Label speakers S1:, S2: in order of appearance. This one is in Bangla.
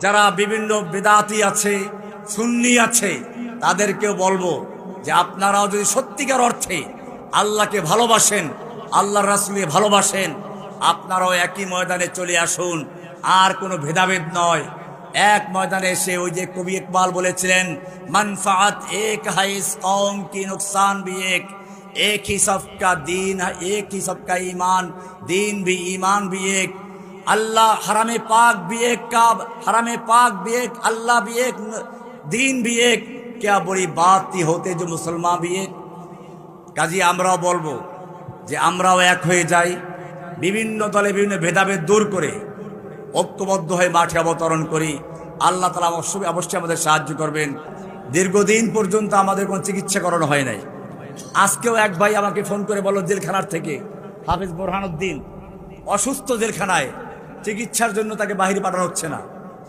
S1: যারা বিভিন্ন বেদাতি আছে, সুন্নি আছে, তাদেরকেও বলবো যে আপনারাও যদি সত্যিকার অর্থে আল্লাহকে ভালোবাসেন, আল্লাহর রাসূলকে ভালোবাসেন, আপনারাও একই ময়দানে চলে আসুন। আর কোনো ভেদাভেদ নয়, এক ময়দানে এসে ওই যে কবি ইকবাল বলেছিলেন, মানফাত এক है इस कौम की नुकसान भी एक ही सबका दीन है, एक ही सबका ईमान, दीन भी ईमान भी एक, अल्लाह हरम पाक भी एक का, हरम पाक भी एक, अल्लाह भी एक, दीन भी एक, क्या बड़ी बात थी होते जो मुसलमान भी एक। কাজী আমরাও বলবো যে আমরাও এক হয়ে যাই, বিভিন্ন দলে বিভিন্ন ভেদাভেদ দূর করে ঐক্যবদ্ধ হয়ে মাঠে অবতরণ করি। আল্লাহ তাআলা অবশ্যই আমাদের সাহায্য করবেন। দীর্ঘদিন পর্যন্ত আমাদের কোনো চিকিৎসা করানো হয় নাই। আজকেও এক ভাই আমাকে ফোন করে বলল জেলখানার থেকে, হাফেজ বোরহানউদ্দিন অসুস্থ, জেলখানায় চিকিৎসার জন্য তাকে বাইরে পাঠানো হচ্ছে না।